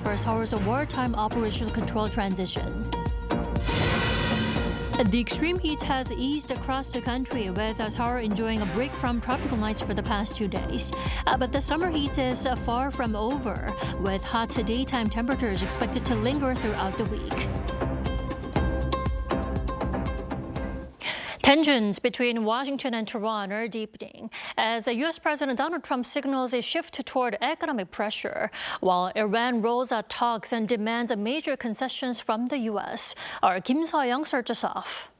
for Seoul's wartime operational control transition. The extreme heat has eased across the country, with Seoul enjoying a break from tropical nights for the past 2 days. But the summer heat is far from over, with hot daytime temperatures expected to linger throughout the week. Tensions between Washington and Tehran are deepening as U.S. President Donald Trump signals a shift toward economic pressure, while Iran rolls out talks and demands major concessions from the U.S. Our Kim So-young starts us off.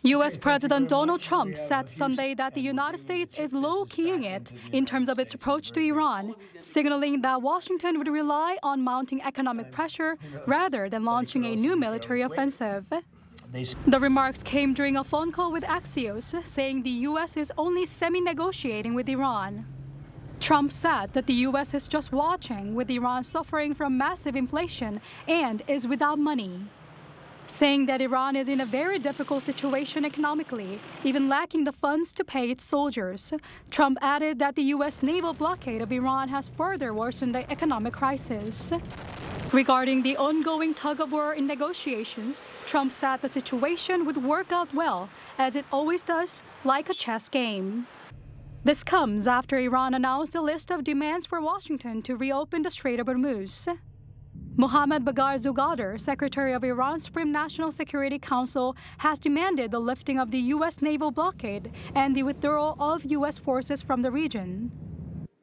U.S. President Donald Trump said Sunday that the United States is low-keying it in terms of its approach to Iran, signaling that Washington would rely on mounting economic pressure rather than launching a new military offensive. The remarks came during a phone call with Axios, saying the U.S. is only semi-negotiating with Iran. Trump said that the U.S. is just watching, with Iran suffering from massive inflation and is without money, saying that Iran is in a very difficult situation economically, even lacking the funds to pay its soldiers. Trump added that the U.S. naval blockade of Iran has further worsened the economic crisis. Regarding the ongoing tug-of-war in negotiations, Trump said the situation would work out well, as it always does, like a chess game. This comes after Iran announced a list of demands for Washington to reopen the Strait of Hormuz. Mohammad Bagher Zughadar, Secretary of Iran's Supreme National Security Council, has demanded the lifting of the U.S. naval blockade and the withdrawal of U.S. forces from the region.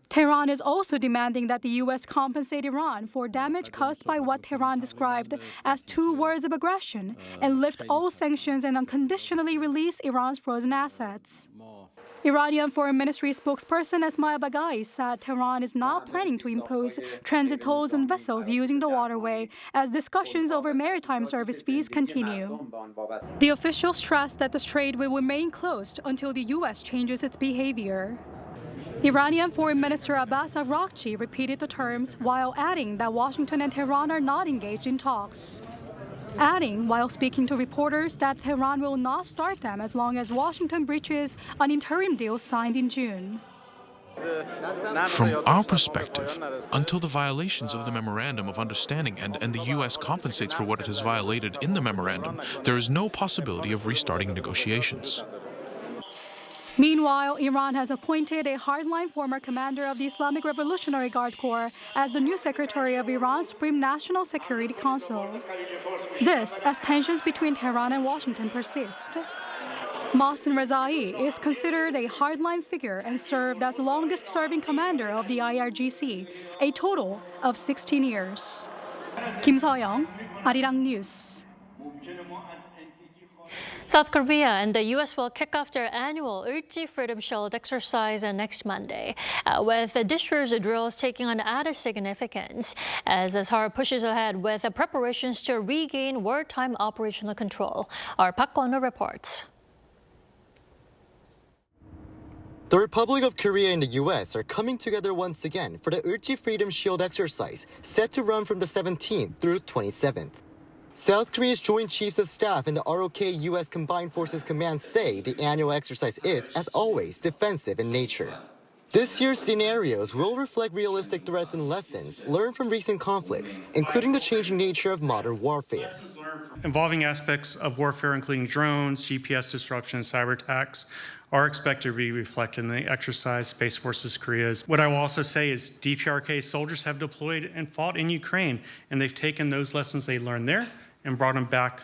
Tehran is also demanding that the U.S. compensate Iran for damage caused by what Tehran described as 2 wars of aggression and lift all sanctions and unconditionally release Iran's frozen assets. Iranian Foreign Ministry spokesperson Esmail Baghai said Tehran is not planning to impose transit tolls on vessels using the waterway as discussions over maritime service fees continue. The official stressed that the strait will remain closed until the U.S. changes its behavior. Iranian Foreign Minister Abbas Araghchi repeated the terms while adding that Washington and Tehran are not engaged in talks, adding while speaking to reporters that Tehran will not start them as long as Washington breaches an interim deal signed in June. From our perspective, until the violations of the Memorandum of Understanding and the U.S. compensates for what it has violated in the memorandum, there is no possibility of restarting negotiations. Meanwhile, Iran has appointed a hardline former commander of the Islamic Revolutionary Guard Corps as the new Secretary of Iran's Supreme National Security Council. This as tensions between Tehran and Washington persist. Mohsen Rezai is considered a hardline figure and served as the longest-serving commander of the IRGC, a total of 16 years. Kim So-young, Arirang News. South Korea and the U.S. will kick off their annual Ulchi Freedom Shield exercise next Monday, with discharge drills taking on added significance as Seoul pushes ahead with preparations to regain wartime operational control. Our Park Kwon-woo reports. The Republic of Korea and the U.S. are coming together once again for the Ulchi Freedom Shield exercise, set to run from the 17th through 27th. South Korea's Joint Chiefs of Staff and the ROK-U.S. Combined Forces Command say the annual exercise is, as always, defensive in nature. This year's scenarios will reflect realistic threats and lessons learned from recent conflicts, including the changing nature of modern warfare. Involving aspects of warfare, including drones, GPS disruptions, cyber attacks, are expected to be reflected in the exercise Space Forces Korea's. What I will also say is DPRK soldiers have deployed and fought in Ukraine, and they've taken those lessons they learned there and brought them back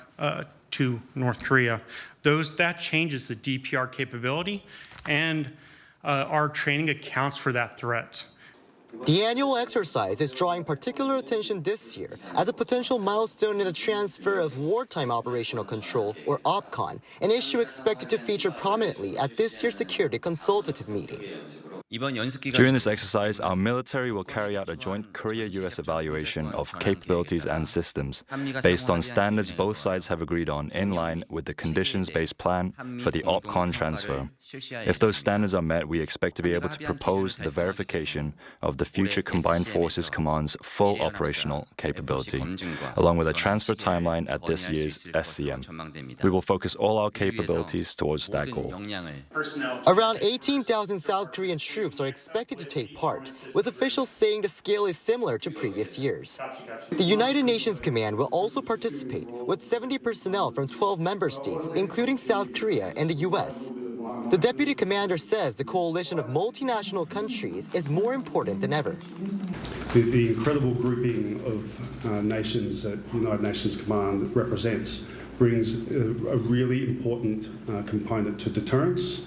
to North Korea. That changes the DPR capability, and our training accounts for that threat. The annual exercise is drawing particular attention this year as a potential milestone in the transfer of wartime operational control, or OPCON, an issue expected to feature prominently at this year's Security Consultative Meeting. During this exercise, our military will carry out a joint Korea-U.S. evaluation of capabilities and systems based on standards both sides have agreed on in line with the conditions-based plan for the OPCON transfer. If those standards are met, we expect to be able to propose the verification of of the future Combined Forces Command's full operational capability, along with a transfer timeline at this year's SCM. We will focus all our capabilities towards that goal. Around 18,000 South Korean troops are expected to take part, with officials saying the scale is similar to previous years. The United Nations Command will also participate, with 70 personnel from 12 member states, including South Korea and the U.S. The deputy commander says the coalition of multinational countries is more important than ever. The incredible grouping of nations that United Nations Command represents brings a really important component to deterrence,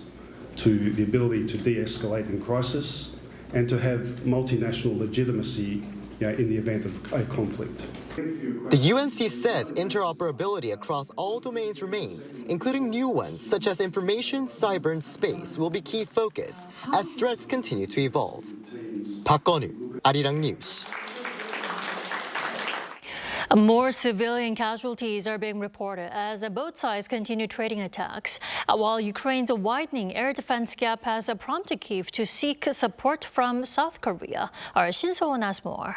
to the ability to de-escalate in crisis, and to have multinational legitimacy in the event of a conflict. The UNC says interoperability across all domains remains, including new ones such as information, cyber, and space will be key focus as threats continue to evolve. Park Gun-woo, Arirang News. More civilian casualties are being reported as both sides continue trading attacks, while Ukraine's widening air defense gap has prompted Kyiv to seek support from South Korea. Our Shin So-won has more.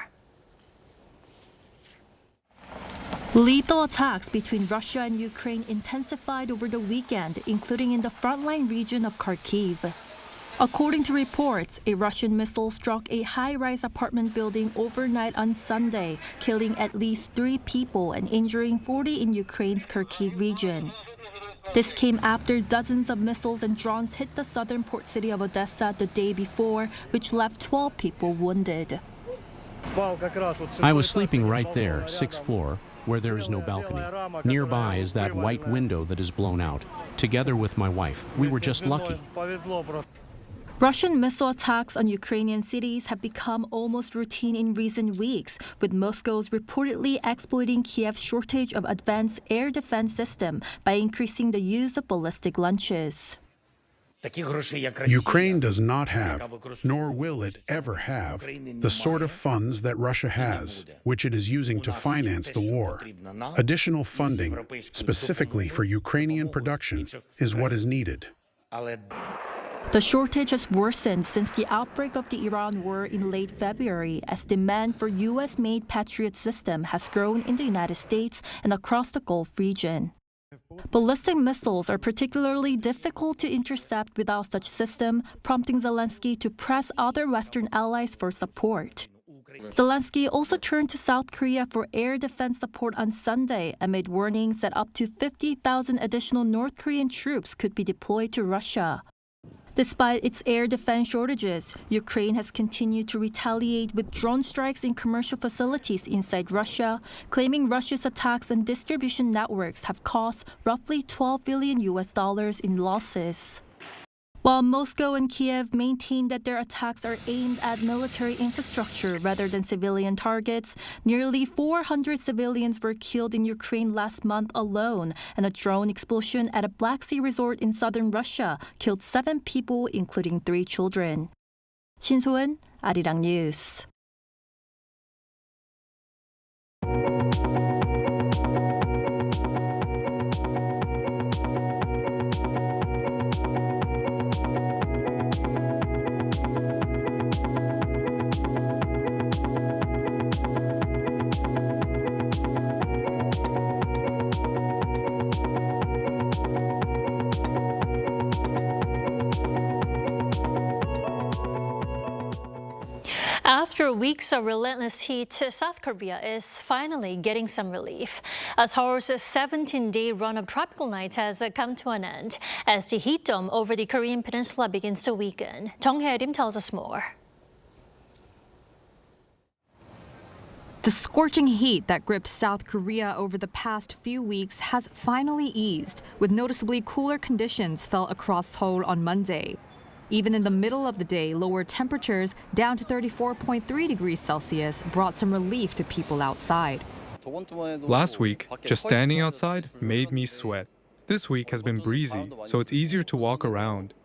Lethal attacks between Russia and Ukraine intensified over the weekend, including in the frontline region of Kharkiv. According to reports, a Russian missile struck a high-rise apartment building overnight on Sunday, killing at least 3 people and injuring 40 in Ukraine's Kharkiv region. This came after dozens of missiles and drones hit the southern port city of Odessa the day before, which left 12 people wounded. I was sleeping right there, 6th floor, where there is no balcony. Nearby is that white window that is blown out. Together with my wife, we were just lucky. Russian missile attacks on Ukrainian cities have become almost routine in recent weeks, with Moscow's reportedly exploiting Kiev's shortage of advanced air defense system by increasing the use of ballistic launches. Ukraine does not have, nor will it ever have, the sort of funds that Russia has, which it is using to finance the war. Additional funding, specifically for Ukrainian production, is what is needed. The shortage has worsened since the outbreak of the Iran war in late February, as demand for U.S.-made Patriot system has grown in the United States and across the Gulf region. Ballistic missiles are particularly difficult to intercept without such system, prompting Zelenskyy to press other Western allies for support. Zelenskyy also turned to South Korea for air defense support on Sunday amid warnings that up to 50,000 additional North Korean troops could be deployed to Russia. Despite its air defense shortages, Ukraine has continued to retaliate with drone strikes in commercial facilities inside Russia, claiming Russia's attacks on distribution networks have cost roughly $12 billion in losses. While Moscow and Kiev maintain that their attacks are aimed at military infrastructure rather than civilian targets, nearly 400 civilians were killed in Ukraine last month alone, and a drone explosion at a Black Sea resort in southern Russia killed 7 people, including 3 children. Shin So-won, Arirang News. After weeks of relentless heat, South Korea is finally getting some relief, as Seoul's 17-day run of tropical nights has come to an end as the heat dome over the Korean peninsula begins to weaken. Jung Hae-rim tells us more. The scorching heat that gripped South Korea over the past few weeks has finally eased, with noticeably cooler conditions felt across Seoul on Monday. Even in the middle of the day, lower temperatures, down to 34.3 degrees Celsius, brought some relief to people outside. Last week, just standing outside made me sweat. This week has been breezy, so it's easier to walk around.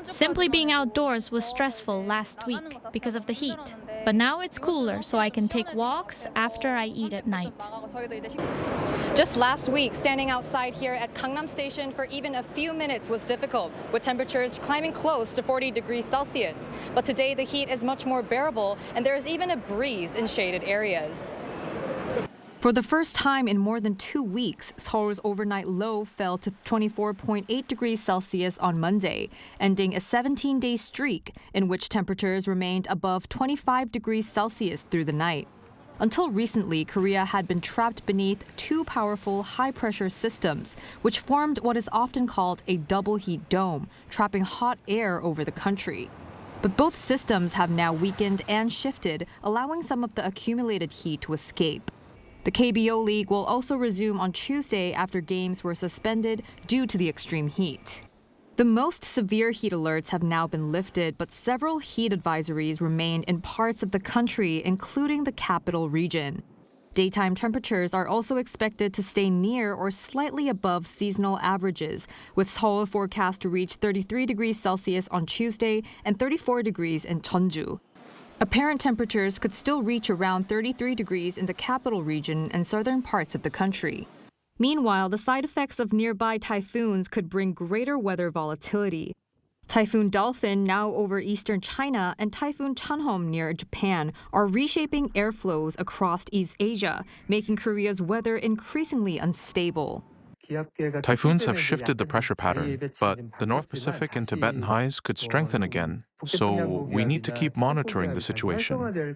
Simply being outdoors was stressful last week because of the heat. But now it's cooler, so I can take walks after I eat at night. Just last week, standing outside here at Gangnam Station for even a few minutes was difficult, with temperatures climbing close to 40 degrees Celsius. But today, the heat is much more bearable, and there is even a breeze in shaded areas. For the first time in more than 2 weeks, Seoul's overnight low fell to 24.8 degrees Celsius on Monday, ending a 17-day streak in which temperatures remained above 25 degrees Celsius through the night. Until recently, Korea had been trapped beneath two powerful high-pressure systems, which formed what is often called a double heat dome, trapping hot air over the country. But both systems have now weakened and shifted, allowing some of the accumulated heat to escape. The KBO League will also resume on Tuesday after games were suspended due to the extreme heat. The most severe heat alerts have now been lifted, but several heat advisories remain in parts of the country, including the capital region. Daytime temperatures are also expected to stay near or slightly above seasonal averages, with Seoul forecast to reach 33 degrees Celsius on Tuesday and 34 degrees in Gwangju. Apparent temperatures could still reach around 33 degrees in the capital region and southern parts of the country. Meanwhile, the side effects of nearby typhoons could bring greater weather volatility. Typhoon Dolphin, now over eastern China, and Typhoon Chanhom near Japan are reshaping airflows across East Asia, making Korea's weather increasingly unstable. Typhoons have shifted the pressure pattern, but the North Pacific and Tibetan highs could strengthen again, so we need to keep monitoring the situation.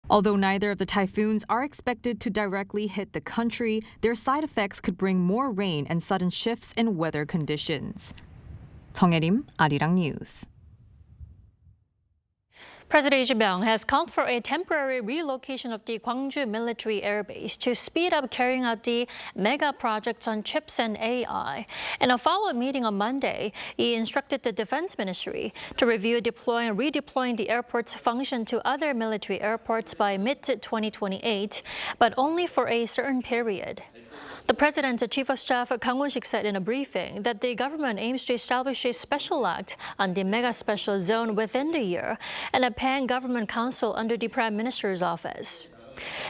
Although neither of the typhoons are expected to directly hit the country, their side effects could bring more rain and sudden shifts in weather conditions. 정혜림, Arirang News. President Lee Jae-myung has called for a temporary relocation of the Gwangju military airbase to speed up carrying out the mega projects on chips and AI. In a follow-up meeting on Monday, he instructed the Defense Ministry to review deploying and redeploying the airport's function to other military airports by mid-2028, but only for a certain period. The President's Chief of Staff, Kang Won-sik, said in a briefing that the government aims to establish a special act on the mega special zone within the year and a pan-government council under the Prime Minister's office.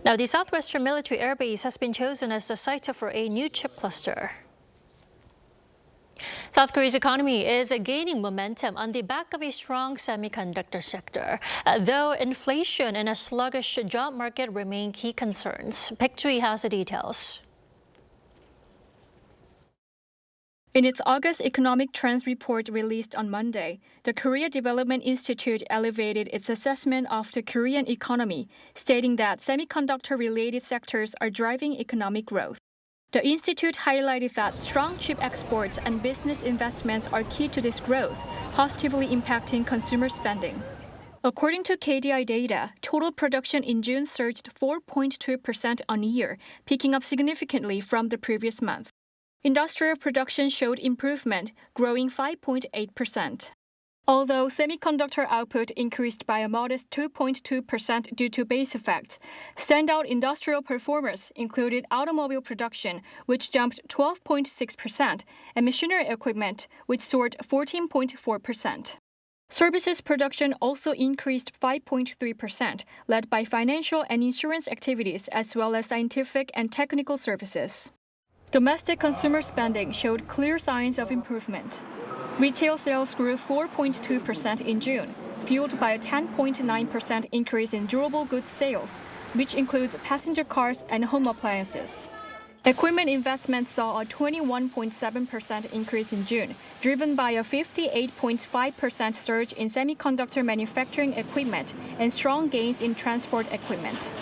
Now, the Southwestern Military Air Base has been chosen as the site for a new chip cluster. South Korea's economy is gaining momentum on the back of a strong semiconductor sector, though inflation and a sluggish job market remain key concerns. Baek Joo-hee has the details. In its August Economic Trends Report released on Monday, the Korea Development Institute elevated its assessment of the Korean economy, stating that semiconductor-related sectors are driving economic growth. The institute highlighted that strong chip exports and business investments are key to this growth, positively impacting consumer spending. According to KDI data, total production in June surged 4.2% on year, picking up significantly from the previous month. Industrial production showed improvement, growing 5.8%. Although semiconductor output increased by a modest 2.2% due to base effect, standout industrial performers included automobile production, which jumped 12.6%, and machinery equipment, which soared 14.4%. Services production also increased 5.3%, led by financial and insurance activities as well as scientific and technical services. Domestic consumer spending showed clear signs of improvement. Retail sales grew 4.2% in June, fueled by a 10.9% increase in durable goods sales, which includes passenger cars and home appliances. Equipment investments saw a 21.7% increase in June, driven by a 58.5% surge in semiconductor manufacturing equipment and strong gains in transport equipment.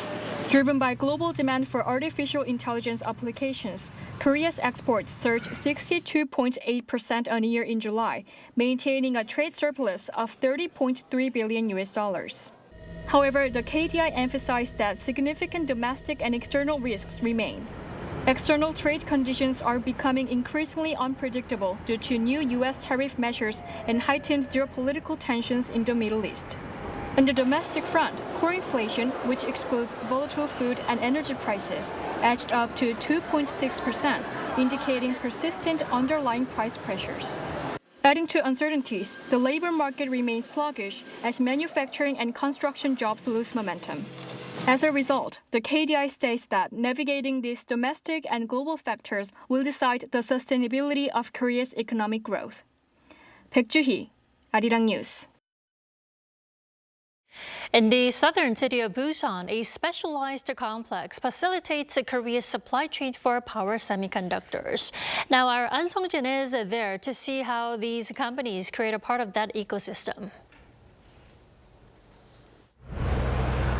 Driven by global demand for artificial intelligence applications, Korea's exports surged 62.8% on year in July, maintaining a trade surplus of $30.3 billion. However, the KDI emphasized that significant domestic and external risks remain. External trade conditions are becoming increasingly unpredictable due to new U.S. tariff measures and heightened geopolitical tensions in the Middle East. On the domestic front, core inflation, which excludes volatile food and energy prices, edged up to 2.6%, indicating persistent underlying price pressures. Adding to uncertainties, the labor market remains sluggish as manufacturing and construction jobs lose momentum. As a result, the KDI states that navigating these domestic and global factors will decide the sustainability of Korea's economic growth. 백주희, Arirang News. In the southern city of Busan, a specialized complex facilitates Korea's supply chain for power semiconductors. Now, our An Sung-jin is there to see how these companies create a part of that ecosystem.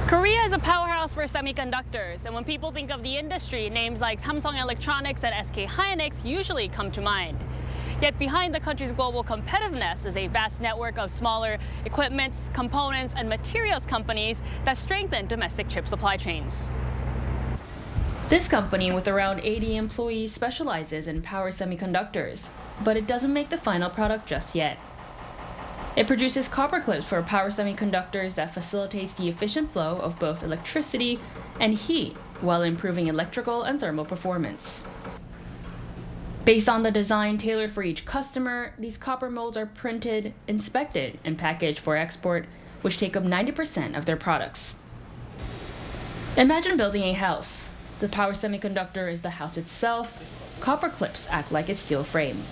Korea is a powerhouse for semiconductors, and when people think of the industry, names like Samsung Electronics and SK Hynix usually come to mind. Yet behind the country's global competitiveness is a vast network of smaller equipment, components, and materials companies that strengthen domestic chip supply chains. This company, with around 80 employees, specializes in power semiconductors, but it doesn't make the final product just yet. It produces copper clips for power semiconductors that facilitates the efficient flow of both electricity and heat while improving electrical and thermal performance. Based on the design tailored for each customer, these copper molds are printed, inspected, and packaged for export, which take up 90% of their products. Imagine building a house. The power semiconductor is the house itself. Copper clips act like its steel frame.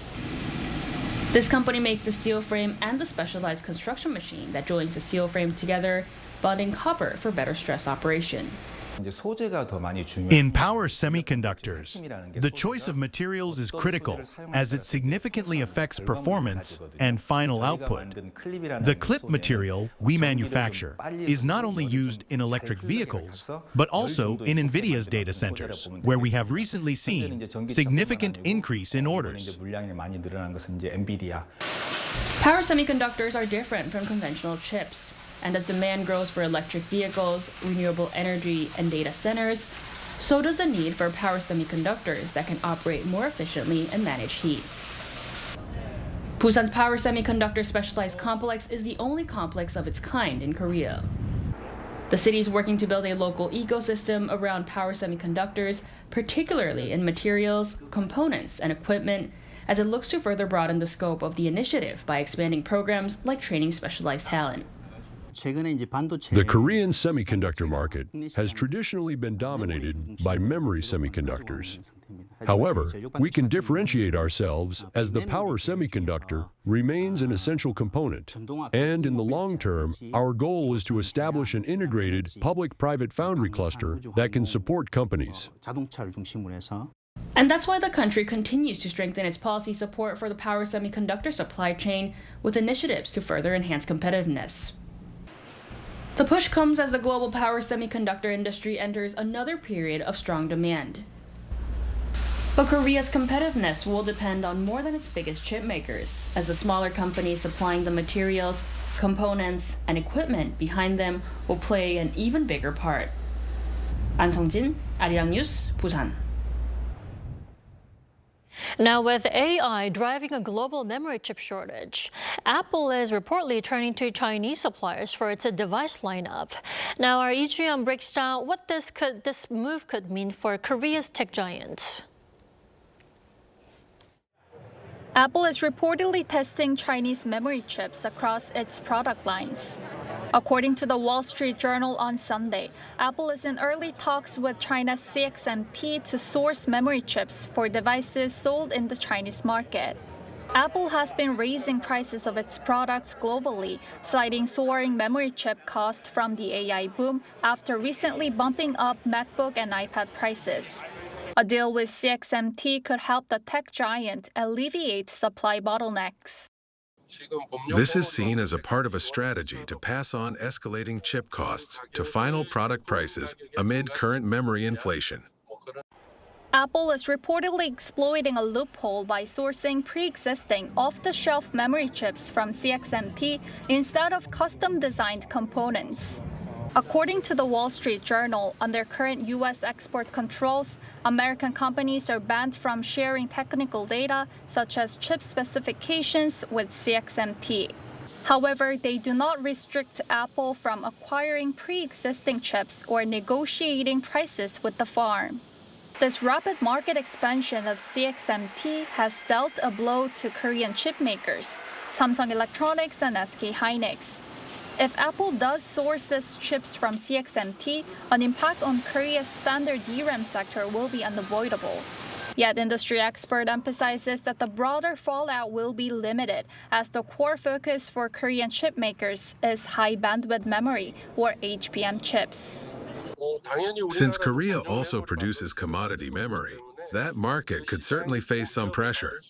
This company makes the steel frame and the specialized construction machine that joins the steel frame together, bonding copper for better stress operation. In power semiconductors, the choice of materials is critical as it significantly affects performance and final output. The clip material we manufacture is not only used in electric vehicles, but also in NVIDIA's data centers, where we have recently seen significant increase in orders. Power semiconductors are different from conventional chips. And as demand grows for electric vehicles, renewable energy, and data centers, so does the need for power semiconductors that can operate more efficiently and manage heat. Busan's Power Semiconductor Specialized Complex is the only complex of its kind in Korea. The city is working to build a local ecosystem around power semiconductors, particularly in materials, components, and equipment, as it looks to further broaden the scope of the initiative by expanding programs like training specialized talent. The Korean semiconductor market has traditionally been dominated by memory semiconductors. However, we can differentiate ourselves as the power semiconductor remains an essential component. And in the long term, our goal is to establish an integrated public-private foundry cluster that can support companies. And that's why the country continues to strengthen its policy support for the power semiconductor supply chain with initiatives to further enhance competitiveness. The push comes as the global power semiconductor industry enters another period of strong demand. But Korea's competitiveness will depend on more than its biggest chip makers, as the smaller companies supplying the materials, components, and equipment behind them will play an even bigger part. An Sung-jin, Arirang News, Busan. Now, with AI driving a global memory chip shortage, Apple is reportedly turning to Chinese suppliers for its device lineup. Now, our Lee Ju-yeon breaks down what this move could mean for Korea's tech giants. Apple is reportedly testing Chinese memory chips across its product lines. According to the Wall Street Journal on Sunday, Apple is in early talks with China's CXMT to source memory chips for devices sold in the Chinese market. Apple has been raising prices of its products globally, citing soaring memory chip costs from the AI boom after recently bumping up MacBook and iPad prices. A deal with CXMT could help the tech giant alleviate supply bottlenecks. This is seen as a part of a strategy to pass on escalating chip costs to final product prices amid current memory inflation. Apple is reportedly exploiting a loophole by sourcing pre-existing off-the-shelf memory chips from CXMT instead of custom-designed components. According to the Wall Street Journal, under current U.S. export controls, American companies are banned from sharing technical data, such as chip specifications, with CXMT. However, they do not restrict Apple from acquiring pre-existing chips or negotiating prices with the firm. This rapid market expansion of CXMT has dealt a blow to Korean chip makers, Samsung Electronics and SK hynix. If Apple does source these chips from CXMT, an impact on Korea's standard DRAM sector will be unavoidable. Yet industry expert emphasizes that the broader fallout will be limited, as the core focus for Korean chip makers is high bandwidth memory, or HBM chips. Since Korea also produces commodity memory, that market could certainly face some pressure.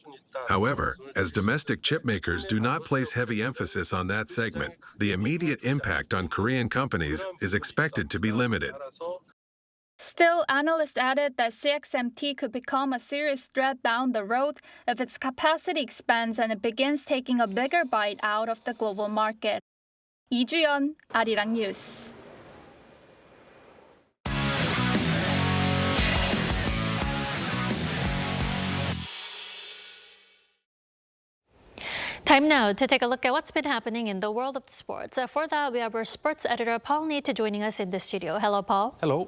However, as domestic chip makers do not place heavy emphasis on that segment, the immediate impact on Korean companies is expected to be limited. Still, analysts added that CXMT could become a serious threat down the road if its capacity expands and it begins taking a bigger bite out of the global market. Lee Ju-yeon, Arirang News. Time now to take a look at what's been happening in the world of sports. For that, we have our sports editor, Paul Neate, joining us in the studio. Hello, Paul. Hello.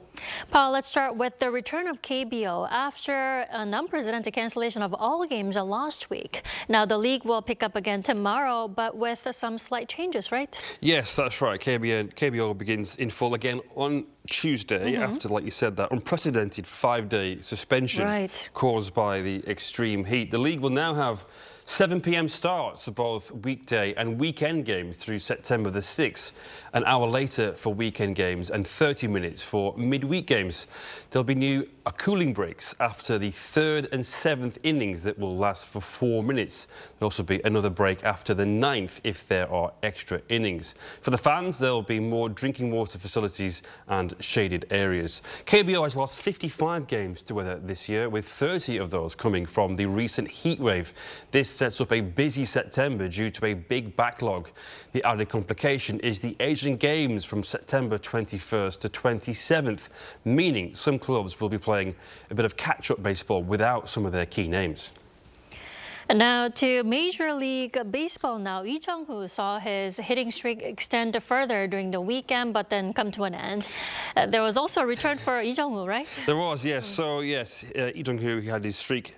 Paul, let's start with the return of KBO after an unprecedented cancellation of all games last week. Now, the league will pick up again tomorrow, but with some slight changes, right? Yes, that's right. KBO begins in full again on Tuesday after, like you said, that unprecedented 5-day suspension caused by the extreme heat. The league will now have 7 p.m. starts for both weekday and weekend games through September the 6th, an hour later for weekend games and 30 minutes for midweek games. There'll be new cooling breaks after the 3rd and 7th innings that will last for 4 minutes. There'll also be another break after the 9th if there are extra innings. For the fans, there'll be more drinking water facilities and shaded areas. KBO has lost 55 games to weather this year, with 30 of those coming from the recent heat wave. This sets up a busy September due to a big backlog. The added complication is the Asian Games from September 21st to 27th, meaning some clubs will be playing a bit of catch-up baseball without some of their key names. And now to Major League Baseball now. Lee Jung-hoo saw his hitting streak extend further during the weekend, but then come to an end. There was also a return for Lee Jung-hoo, right? There was, yes. So, yes, Lee Jung-hoo had his streak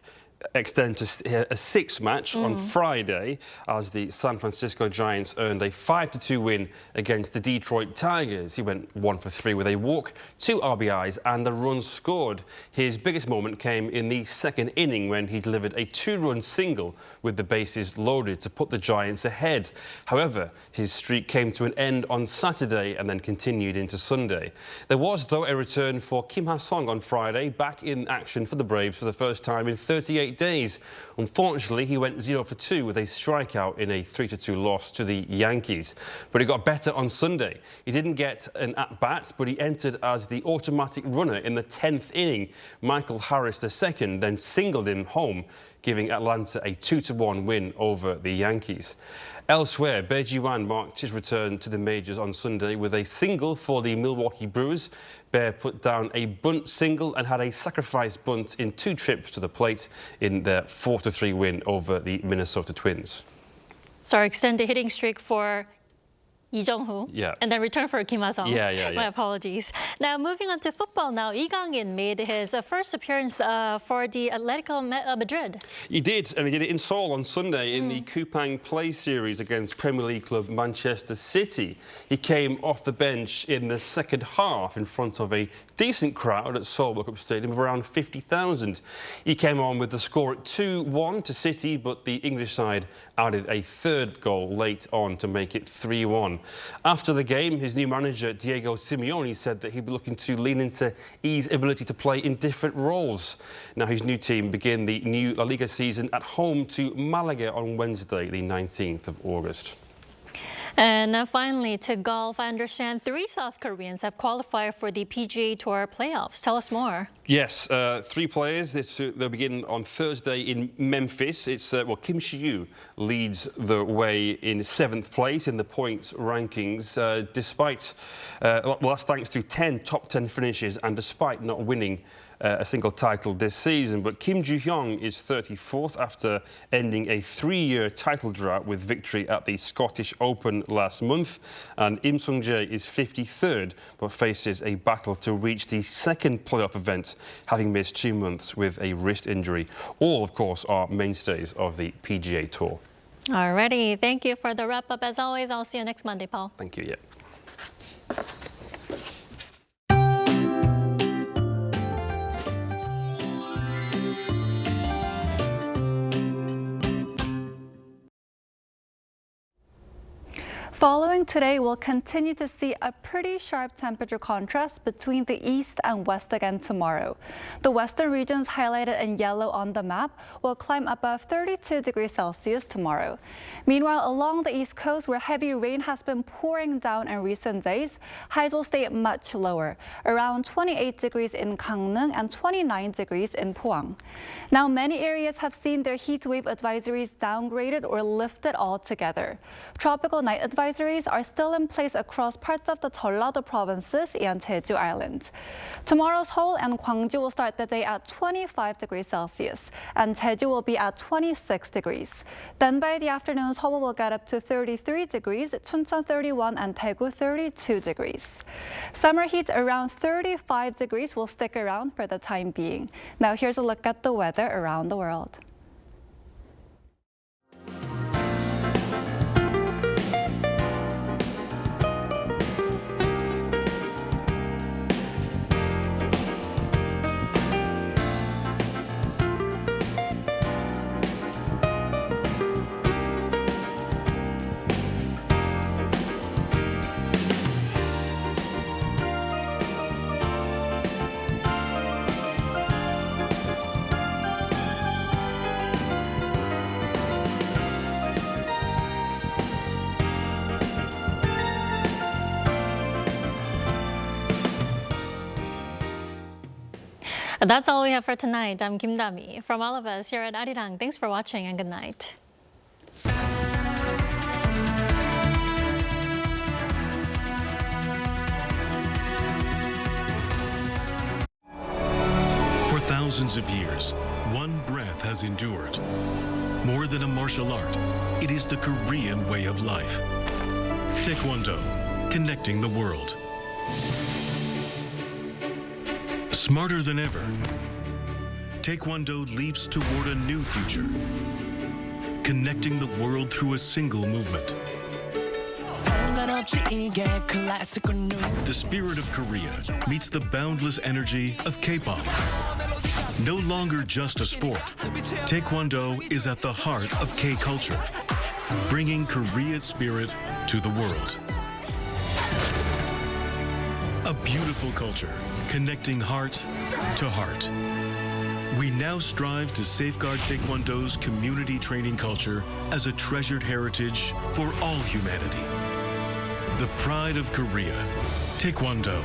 extend to a 6th match on Friday as the San Francisco Giants earned a 5-2 win against the Detroit Tigers. He went 1 for 3 with a walk, 2 RBIs and a run scored. His biggest moment came in the 2nd inning when he delivered a 2-run single with the bases loaded to put the Giants ahead. However, his streak came to an end on Saturday and then continued into Sunday. There was, though, a return for Kim Ha-sung on Friday, back in action for the Braves for the first time in 38 days. Unfortunately, he went 0 for 2 with a strikeout in a 3-2 loss to the Yankees. But he got better on Sunday. He didn't get an at-bat, but he entered as the automatic runner in the 10th inning. Michael Harris II then singled him home, giving Atlanta a 2-1 win over the Yankees. Elsewhere, Bae Ji-wan marked his return to the majors on Sunday with a single for the Milwaukee Brewers. Bae put down a bunt single and had a sacrifice bunt in 2 trips to the plate in their 4-3 win over the Minnesota Twins. So extended hitting streak for Lee Jung-hoo, and then return for Kim Ha-sung. My apologies. Now, moving on to football now, Lee Kang-in made his first appearance for the Atletico Madrid. He did, and he did it in Seoul on Sunday in the Kupang Play Series against Premier League club Manchester City. He came off the bench in the 2nd half in front of a decent crowd at Seoul World Cup Stadium of around 50,000. He came on with the score at 2-1 to City, but the English side added a 3rd goal late on to make it 3-1. After the game, his new manager, Diego Simeone, said that he'd be looking to lean into his ability to play in different roles. Now, his new team begin the new La Liga season at home to Malaga on Wednesday, the 19th of August. And now finally to golf. I understand 3 South Koreans have qualified for the PGA Tour playoffs. Tell us more. Yes, 3 players. They'll begin on Thursday in Memphis. It's Kim Si-yu leads the way in 7th place in the points rankings, despite that's thanks to 10 top 10 finishes and despite not winning a single title this season. But Kim Ju-hyung is 34th after ending a 3-year title drought with victory at the Scottish Open last month. And Im Sung-jae is 53rd, but faces a battle to reach the second playoff event, having missed 2 months with a wrist injury. All, of course, are mainstays of the PGA Tour. Alrighty, thank you for the wrap-up. As always, I'll see you next Monday, Paul. Thank you, yeah. Following today, we'll continue to see a pretty sharp temperature contrast between the east and west again tomorrow. The western regions highlighted in yellow on the map will climb above 32 degrees Celsius tomorrow. Meanwhile, along the east coast, where heavy rain has been pouring down in recent days, highs will stay much lower, around 28 degrees in Gangneung and 29 degrees in Pohang. Now, many areas have seen their heat wave advisories downgraded or lifted altogether. Tropical night advisories are still in place across parts of the Jeollado provinces and Jeju Island. Tomorrow, Seoul and Gwangju will start the day at 25 degrees Celsius, and Jeju will be at 26 degrees. Then by the afternoon, Seoul will get up to 33 degrees, Chuncheon 31, and Daegu 32 degrees. Summer heat around 35 degrees will stick around for the time being. Now here's a look at the weather around the world. That's all we have for tonight. I'm Kim Dami. From all of us here at Arirang, thanks for watching and good night. For thousands of years, one breath has endured. More than a martial art, it is the Korean way of life. Taekwondo, connecting the world. Smarter than ever, Taekwondo leaps toward a new future, connecting the world through a single movement. The spirit of Korea meets the boundless energy of K-pop. No longer just a sport, Taekwondo is at the heart of K-culture, bringing Korea's spirit to the world. A beautiful culture, connecting heart to heart. We now strive to safeguard Taekwondo's community training culture as a treasured heritage for all humanity. The pride of Korea, Taekwondo.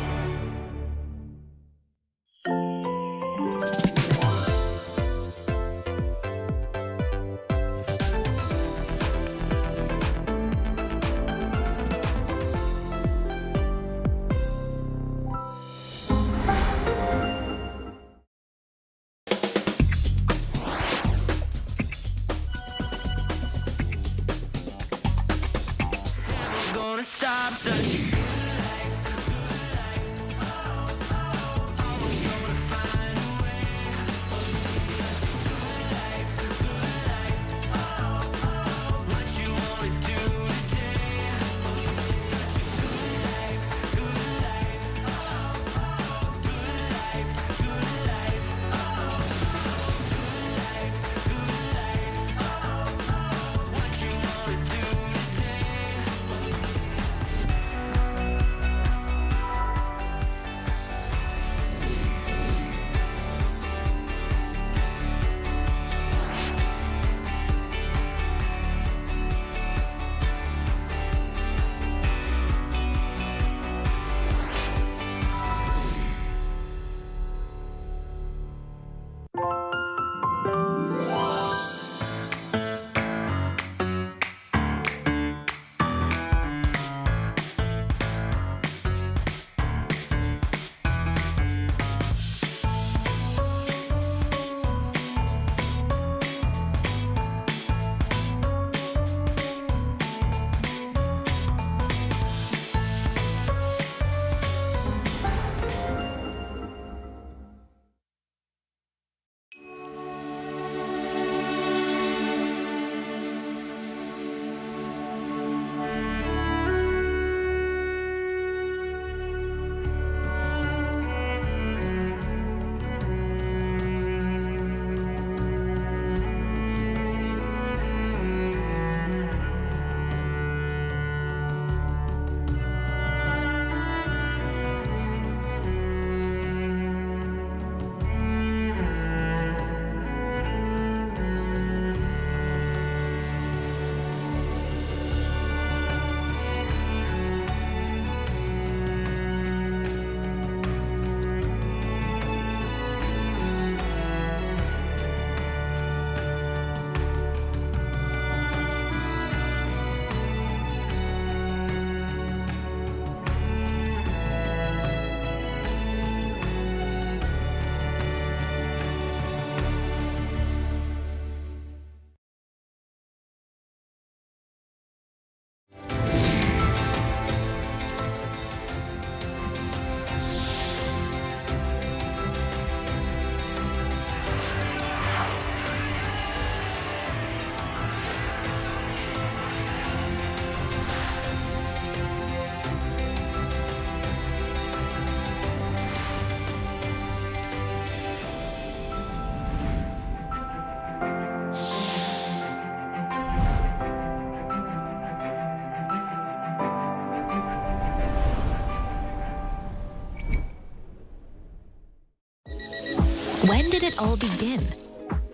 When did it all begin?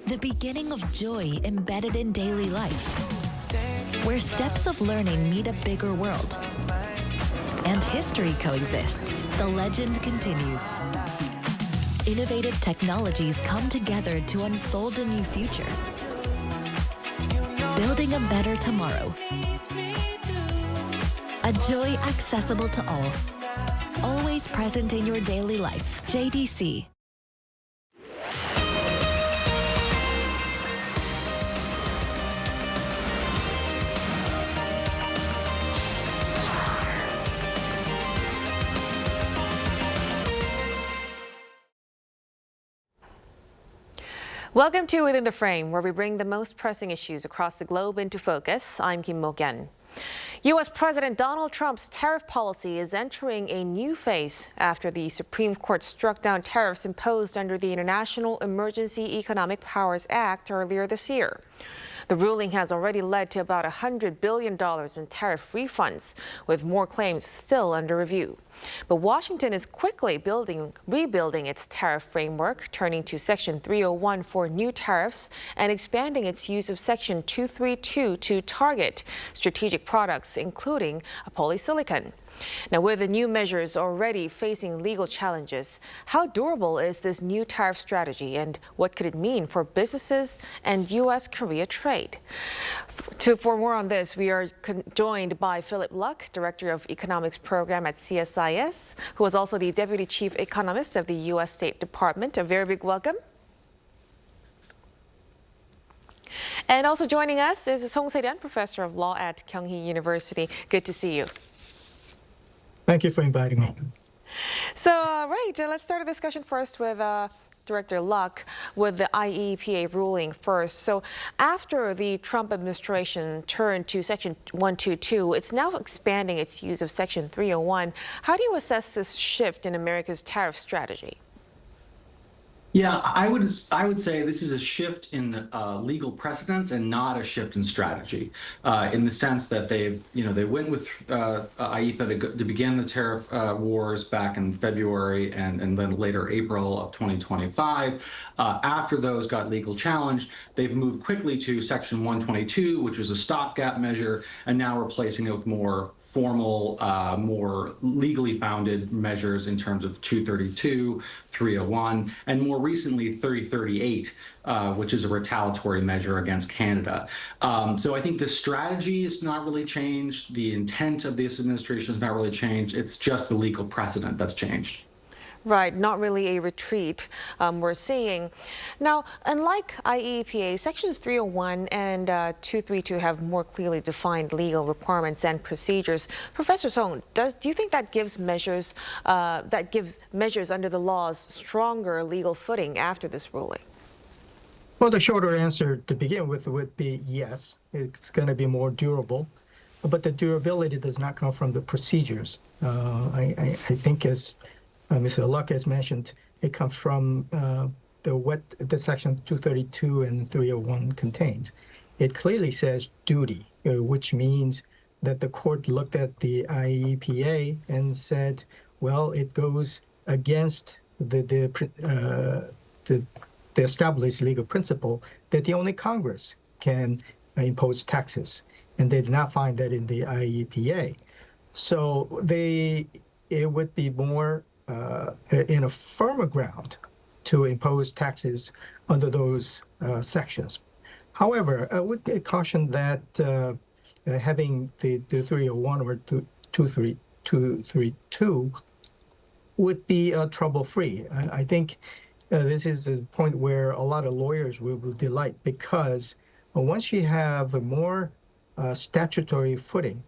The beginning of joy embedded in daily life, where steps of learning meet a bigger world, and history coexists. The legend continues. Innovative technologies come together to unfold a new future, building a better tomorrow. A joy accessible to all, always present in your daily life. JDC. Welcome to Within the Frame, where we bring the most pressing issues across the globe into focus. I'm Kim Mo-kyen. U.S. President Donald Trump's tariff policy is entering a new phase after the Supreme Court struck down tariffs imposed under the International Emergency Economic Powers Act earlier this year. The ruling has already led to about $100 billion in tariff refunds, with more claims still under review. But Washington is quickly rebuilding its tariff framework, turning to Section 301 for new tariffs and expanding its use of Section 232 to target strategic products, including polysilicon. Now, with the new measures already facing legal challenges, how durable is this new tariff strategy, and what could it mean for businesses and U.S.-Korea trade? For more on this, we are joined by Philip Luck, Director of Economics Program at CSIS, who is also the Deputy Chief Economist of the U.S. State Department. A very big welcome. And also joining us is Song Se-ryun, Professor of Law at Kyunghee University. Good to see you. Thank you for inviting me. So, let's start a discussion first with Director Luck with the IEEPA ruling first. So, after the Trump administration turned to Section 122, it's now expanding its use of Section 301. How do you assess this shift in America's tariff strategy? Yeah, I would say this is a shift in legal precedents and not a shift in strategy, in the sense that they went with IEEPA to begin the tariff wars back in February and then later April of 2025. After those got legal challenge, they've moved quickly to Section 122, which was a stopgap measure, and now replacing it with more formal, more legally founded measures in terms of 232, 301, and more recently 3038, which is a retaliatory measure against Canada. So I think the strategy has not really changed. The intent of this administration has not really changed. It's just the legal precedent that's changed. Right, not really a retreat we're seeing. Now, unlike IEEPA, Sections 301 and 232 have more clearly defined legal requirements and procedures. Professor Song, do you think that gives measures under the laws stronger legal footing after this ruling? Well, the shorter answer to begin with would be yes. It's going to be more durable, but the durability does not come from the procedures. I think as Mr. Luck has mentioned, it comes from what the Section 232 and 301 contains. It clearly says duty, which means that the court looked at the IEEPA and said, well, it goes against the established legal principle that the only Congress can impose taxes, and they did not find that in the IEEPA. So it would be more in a firmer ground to impose taxes under those sections. However, I would caution that having the 301 or 232 would be trouble-free. I think this is a point where a lot of lawyers will delight, because once you have a more statutory footing,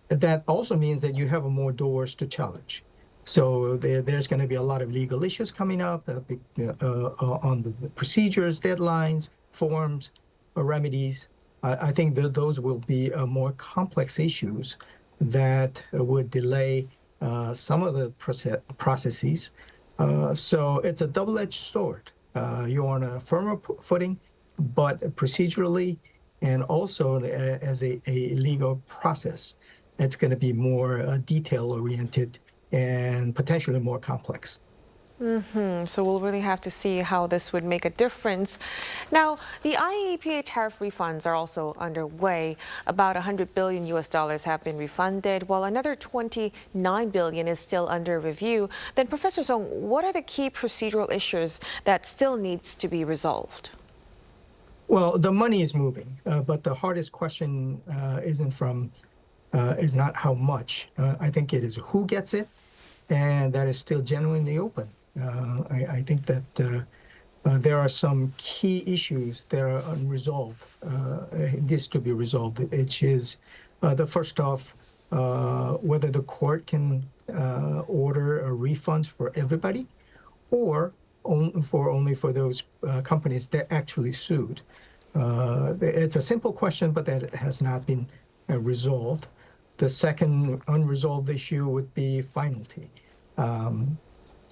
that also means that you have more doors to challenge. So there's going to be a lot of legal issues coming up on the procedures, deadlines, forms, remedies. I think those will be more complex issues that would delay some of the processes. So it's a double-edged sword. You're on a firmer footing, but procedurally and also as a legal process, it's going to be more detail-oriented and potentially more complex. So we'll really have to see how this would make a difference. Now, the IEEPA tariff refunds are also underway. About $100 billion have been refunded, while another $29 billion is still under review. Then, Professor Song, what are the key procedural issues that still needs to be resolved? Well, the money is moving, but the hardest question is not how much. I think it is who gets it, and that is still genuinely open. I think that there are some key issues that are unresolved. This to be resolved, which is the first off, whether the court can order refunds for everybody, or only for those companies that actually sued. It's a simple question, but that has not been resolved. The second unresolved issue would be finality.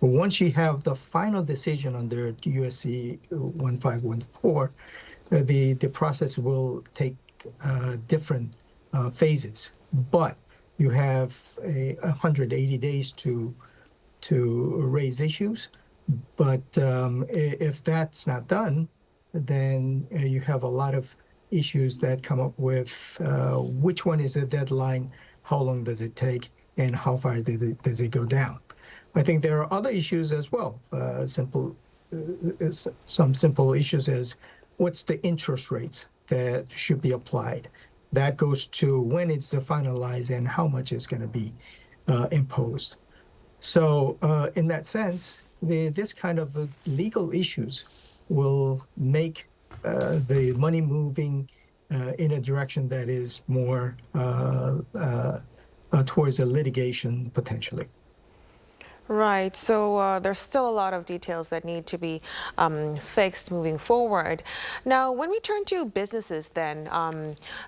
Once you have the final decision under USC 1514, the process will take different phases. But you have 180 days to raise issues. But if that's not done, then you have a lot of issues that come up with which one is the deadline, how long does it take, and how far does it go down. I think there are other issues as well. Some simple issues as what's the interest rates that should be applied. That goes to when it's finalized and how much is going to be imposed. So in that sense, this kind of legal issues will make the money moving in a direction that is more towards a litigation potentially. Right, so there's still a lot of details that need to be fixed moving forward. Now, when we turn to businesses then,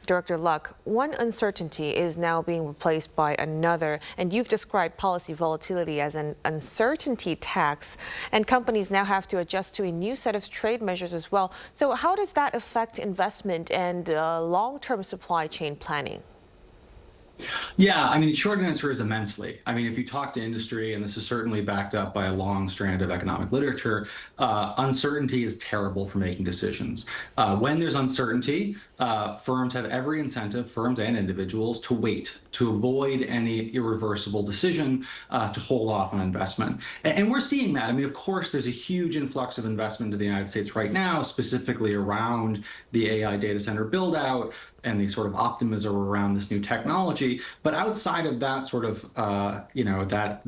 Director Luck, one uncertainty is now being replaced by another, and you've described policy volatility as an uncertainty tax, and companies now have to adjust to a new set of trade measures as well. So how does that affect investment and long-term supply chain planning? Yeah, I mean, the short answer is immensely. I mean, if you talk to industry, and this is certainly backed up by a long strand of economic literature, uncertainty is terrible for making decisions. When there's uncertainty, firms have every incentive, firms and individuals, to wait, to avoid any irreversible decision, to hold off on investment. And we're seeing that. I mean, of course, there's a huge influx of investment to the United States right now, specifically around the AI data center build out and the sort of optimism around this new technology. But outside of that sort of, that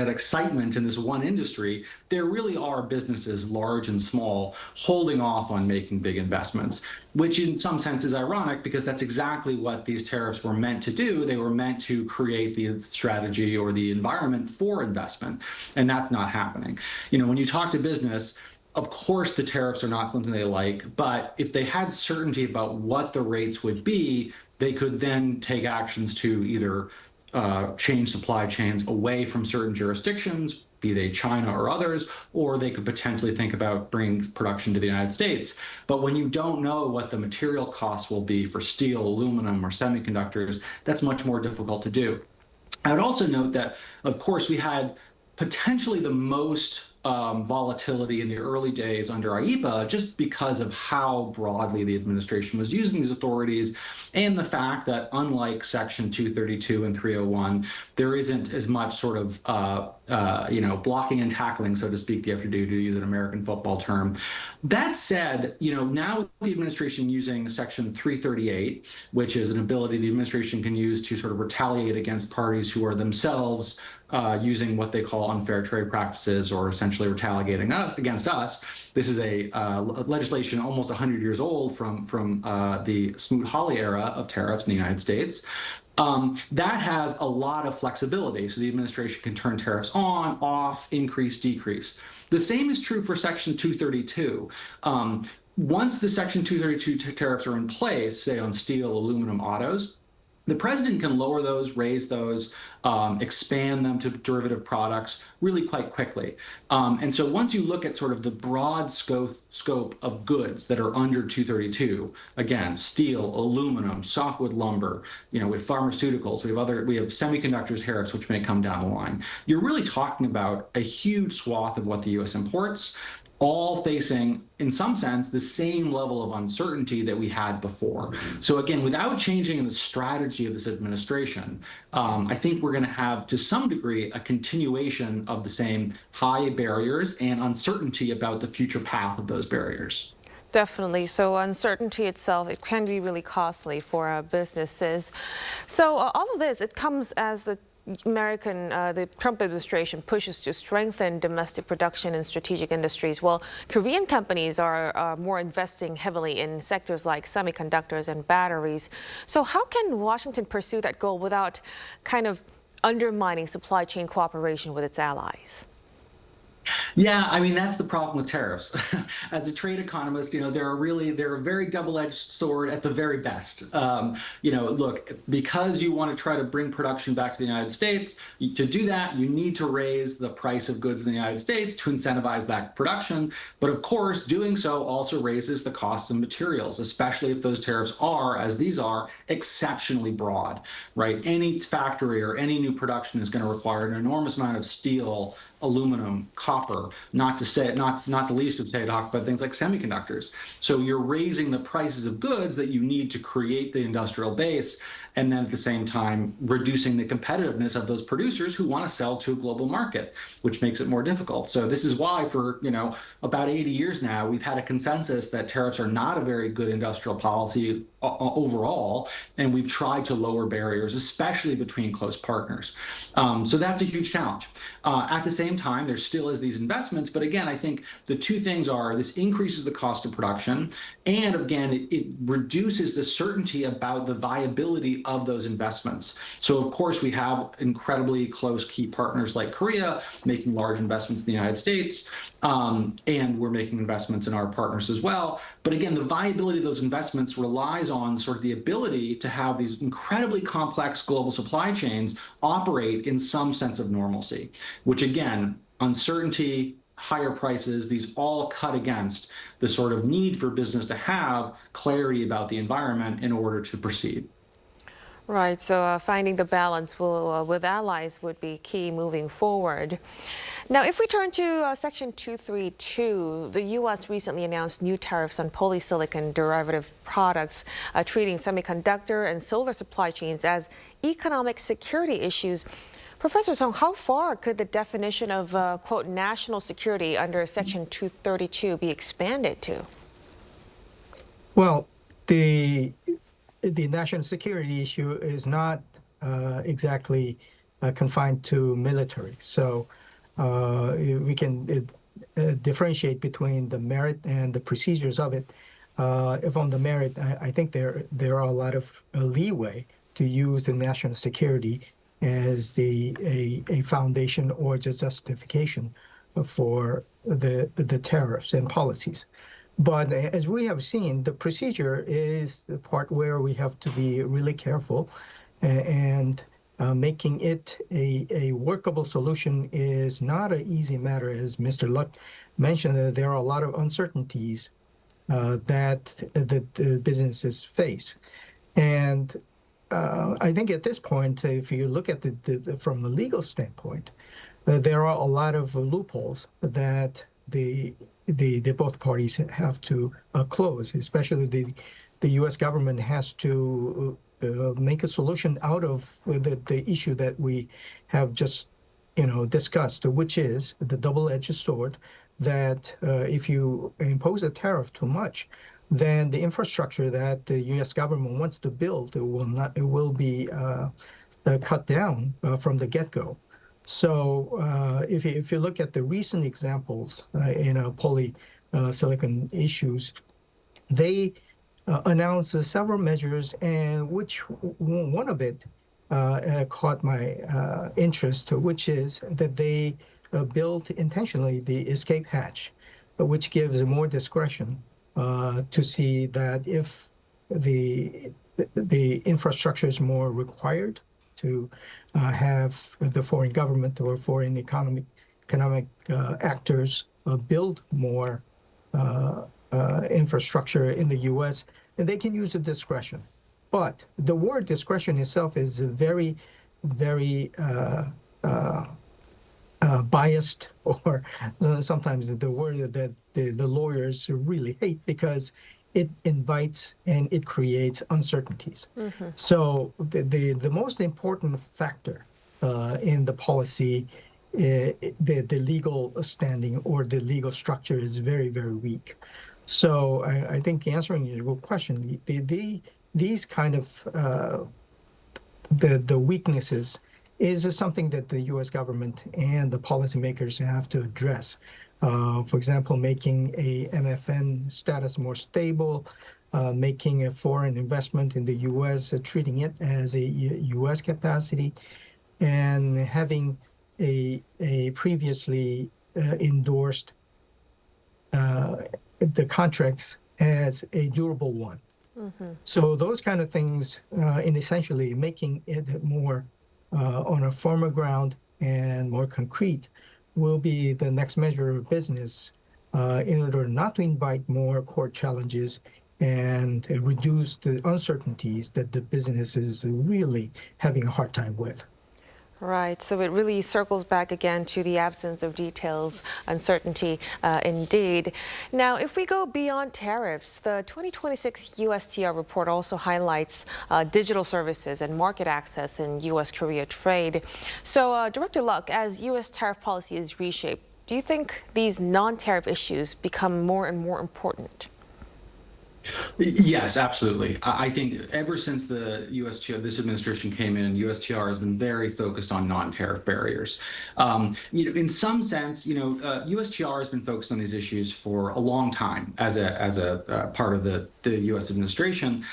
excitement in this one industry, there really are businesses, large and small, holding off on making big investments, which in some sense is ironic because that's exactly what these tariffs were meant to do. They were meant to create the strategy or the environment for investment, and that's not happening. You know, when you talk to business, of course, the tariffs are not something they like, but if they had certainty about what the rates would be, they could then take actions to either change supply chains away from certain jurisdictions, be they China or others, or they could potentially think about bringing production to the United States. But when you don't know what the material costs will be for steel, aluminum, or semiconductors, that's much more difficult to do. I would also note that, of course, we had potentially the most volatility in the early days under IEEPA just because of how broadly the administration was using these authorities and the fact that unlike Section 232 and 301, there isn't as much sort of, blocking and tackling, so to speak, you have to do, to use an American football term. That said, now with the administration using Section 338, which is an ability the administration can use to sort of retaliate against parties who are themselves using what they call unfair trade practices or essentially retaliating against us. This is a legislation almost 100 years old from the Smoot-Hawley era of tariffs in the United States. That has a lot of flexibility, so the administration can turn tariffs on, off, increase, decrease. The same is true for Section 232. Once the Section 232 tariffs are in place, say on steel, aluminum, autos, The president can lower those, raise those, expand them to derivative products really quite quickly. And so once you look at sort of the broad scope of goods that are under 232, again, steel, aluminum, softwood lumber, with pharmaceuticals, we have semiconductors tariffs, which may come down the line. You're really talking about a huge swath of what the U.S. imports, all facing, in some sense, the same level of uncertainty that we had before. So again, without changing the strategy of this administration, I think we're going to have, to some degree, a continuation of the same high barriers and uncertainty about the future path of those barriers. Definitely. So uncertainty itself, it can be really costly for businesses. So all of this, it comes as the Trump administration pushes to strengthen domestic production in strategic industries. Well, Korean companies are more investing heavily in sectors like semiconductors and batteries. So how can Washington pursue that goal without kind of undermining supply chain cooperation with its allies? Yeah, I mean, that's the problem with tariffs. As a trade economist, they're a very double-edged sword at the very best. Look, because you want to try to bring production back to the United States, to do that, you need to raise the price of goods in the United States to incentivize that production. But of course, doing so also raises the costs of materials, especially if those tariffs are, as these are, exceptionally broad, right? Any factory or any new production is going to require an enormous amount of steel, aluminum, copper, not the least of say talk about things like semiconductors. So you're raising the prices of goods that you need to create the industrial base, and then at the same time reducing the competitiveness of those producers who want to sell to a global market, which makes it more difficult. So this is why for about 80 years now we've had a consensus that tariffs are not a very good industrial policy overall, and we've tried to lower barriers, especially between close partners. So that's a huge challenge. At the same time, there still is these investments, but again, I think the two things are this increases the cost of production, and again, it reduces the certainty about the viability of those investments. So of course, we have incredibly close key partners like Korea making large investments in the United States, and we're making investments in our partners as well. But again, the viability of those investments relies on sort of the ability to have these incredibly complex global supply chains operate in some sense of normalcy, which again, uncertainty, higher prices, these all cut against the sort of need for business to have clarity about the environment in order to proceed. Right, so finding the balance with allies would be key moving forward. Now, if we turn to Section 232, the U.S. recently announced new tariffs on polysilicon derivative products, treating semiconductor and solar supply chains as economic security issues. Professor Song, how far could the definition of, quote, national security under Section 232 be expanded to? Well, the national security issue is not exactly confined to military. So we can differentiate between the merit and the procedures of it. If on the merit, I think there are a lot of leeway to use the national security as a foundation or just justification for the tariffs and policies. But as we have seen, the procedure is the part where we have to be really careful, and making it a workable solution is not an easy matter. As Mr. Luck mentioned, there are a lot of uncertainties that the businesses face. And I think at this point, if you look at from the legal standpoint, there are a lot of loopholes that the both parties have to close. Especially the U.S. government has to make a solution out of the issue that we have just discussed, which is the double-edged sword. That if you impose a tariff too much, then the infrastructure that the U.S. government wants to build it will be cut down from the get-go. So if you look at the recent examples in polysilicon issues, they announced several measures, and which one of it caught my interest, which is that they built intentionally the escape hatch, which gives more discretion to see that if the the infrastructure is more required to have the foreign government or foreign economic actors build more infrastructure in the U.S., and they can use the discretion. But the word discretion itself is very, very biased, or sometimes the word that the lawyers really hate, because it invites and it creates uncertainties. Mm-hmm. So the most important factor in the policy, the legal standing or the legal structure is very, very weak. So I think answering your question, these kind of the weaknesses is something that the U.S. government and the policymakers have to address. For example, making a MFN status more stable, making a foreign investment in the U.S., treating it as a U.S. capacity, and having a previously endorsed the contracts as a durable one. Mm-hmm. So those kind of things, in essentially making it more on a firmer ground and more concrete, will be the next measure of business in order not to invite more court challenges and reduce the uncertainties that the business is really having a hard time with. Right, so it really circles back again to the absence of details, uncertainty indeed. Now, if we go beyond tariffs, the 2026 USTR report also highlights digital services and market access in U.S.-Korea trade. So, Director Luck, as U.S. tariff policy is reshaped, do you think these non-tariff issues become more and more important? Yes, absolutely. I think ever since the USTR, this administration came in, USTR has been very focused on non-tariff barriers. In some sense, USTR has been focused on these issues for a long time as a part of the U.S. administration.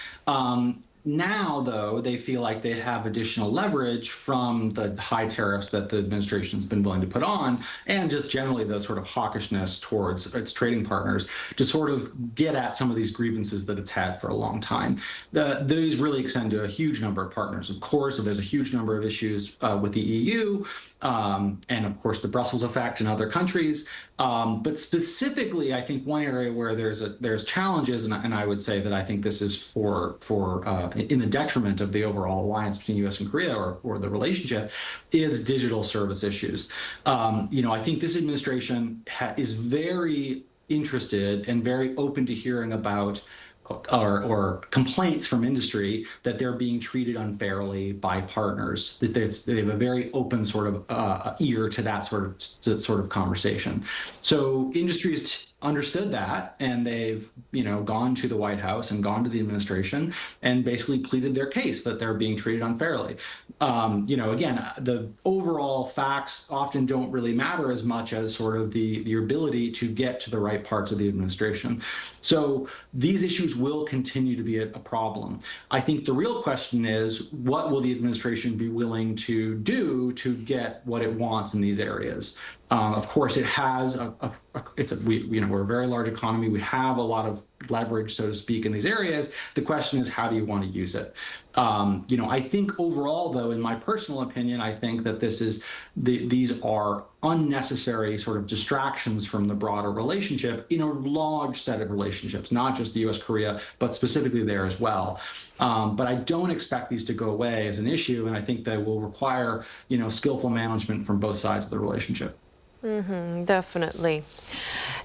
Now, though, they feel like they have additional leverage from the high tariffs that the administration's been willing to put on, and just generally the sort of hawkishness towards its trading partners to sort of get at some of these grievances that it's had for a long time. These really extend to a huge number of partners, of course. So there's a huge number of issues with the EU, and of course the Brussels effect in other countries. But specifically, I think one area where there's challenges, and I would say that I think this is for in the detriment of the overall alliance between U.S. and Korea or the relationship, is digital service issues. I think this administration is very interested and very open to hearing about or complaints from industry that they're being treated unfairly by partners. That they have a very open sort of ear to that sort of conversation. So industry has understood that, and they've gone to the White House and gone to the administration and basically pleaded their case that they're being treated unfairly. Again, the overall facts often don't really matter as much as sort of the ability to get to the right parts of the administration. So these issues will continue to be a problem. I think the real question is, what will the administration be willing to do to get what it wants in these areas? Of course, it has we're a very large economy. We have a lot of leverage, so to speak, in these areas. The question is, how do you want to use it? I think overall, though, in my personal opinion, I think that these are unnecessary sort of distractions from the broader relationship in a large set of relationships, not just the U.S.-Korea, but specifically there as well. But I don't expect these to go away as an issue, and I think they will require, skillful management from both sides of the relationship. Mm-hmm, definitely.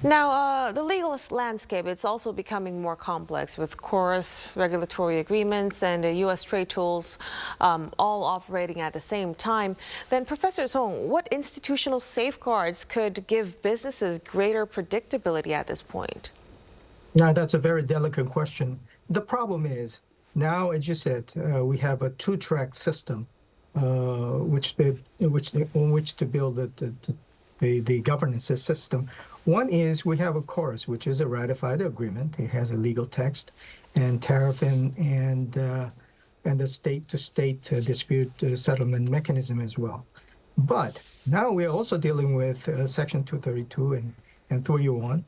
Now, the legal landscape, it's also becoming more complex with chorus regulatory agreements and U.S. trade tools all operating at the same time. Then, Professor Song, what institutional safeguards could give businesses greater predictability at this point? Now, that's a very delicate question. The problem is, now, as you said, we have a two-track system on which to build the governance system. One is we have a chorus, which is a ratified agreement. It has a legal text and tariff and the state-to-state dispute settlement mechanism as well. But now we're also dealing with Section 232 and 301,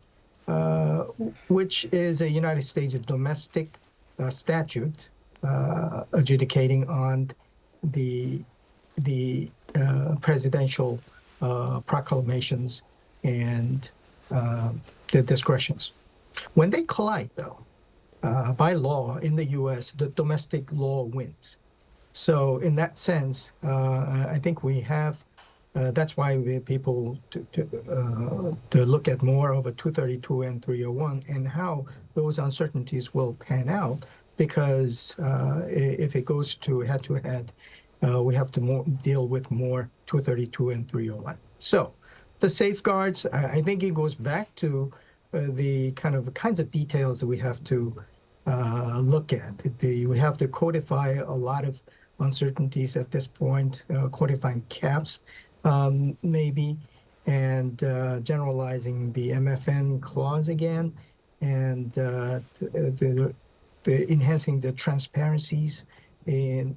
which is a United States domestic statute adjudicating on the presidential proclamations and the discretions. When they collide, though, by law in the U.S., the domestic law wins. So in that sense, I think we have, that's why people to look at more of a 232 and 301 and how those uncertainties will pan out, because if it goes to head-to-head, we have to deal with more 232 and 301. So the safeguards, I think it goes back to the kinds of details that we have to look at. We have to codify a lot of uncertainties at this point, codifying caps maybe, and generalizing the MFN clause again, and enhancing the transparencies in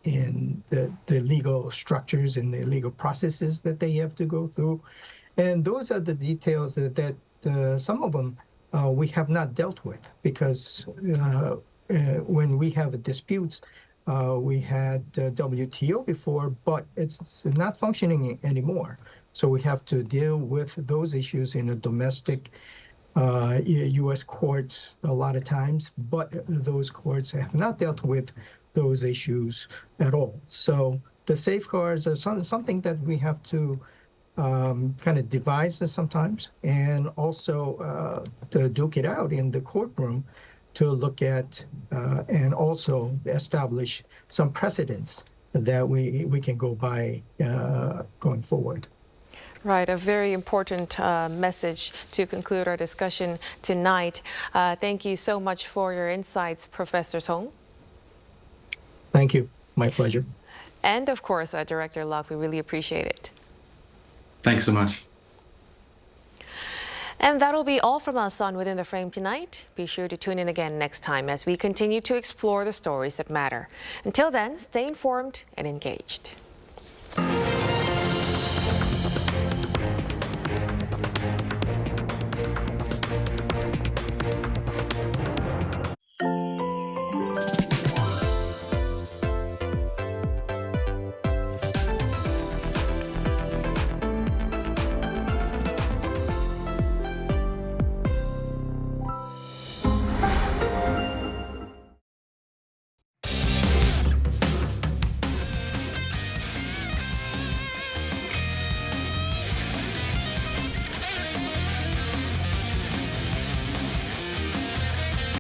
the legal structures and the legal processes that they have to go through. And those are the details that some of them we have not dealt with, because when we have disputes, we had WTO before, but it's not functioning anymore. So we have to deal with those issues in a domestic U.S. courts a lot of times, but those courts have not dealt with those issues at all. So the safeguards are something that we have to kind of devise sometimes, and also to duke it out in the courtroom to look at and also establish some precedents that we can go by going forward. Right, a very important message to conclude our discussion tonight. Thank you so much for your insights, Professor Song. Thank you. My pleasure. And of course, Director Locke, we really appreciate it. Thanks so much. And that'll be all from us on Within the Frame tonight. Be sure to tune in again next time as we continue to explore the stories that matter. Until then, stay informed and engaged.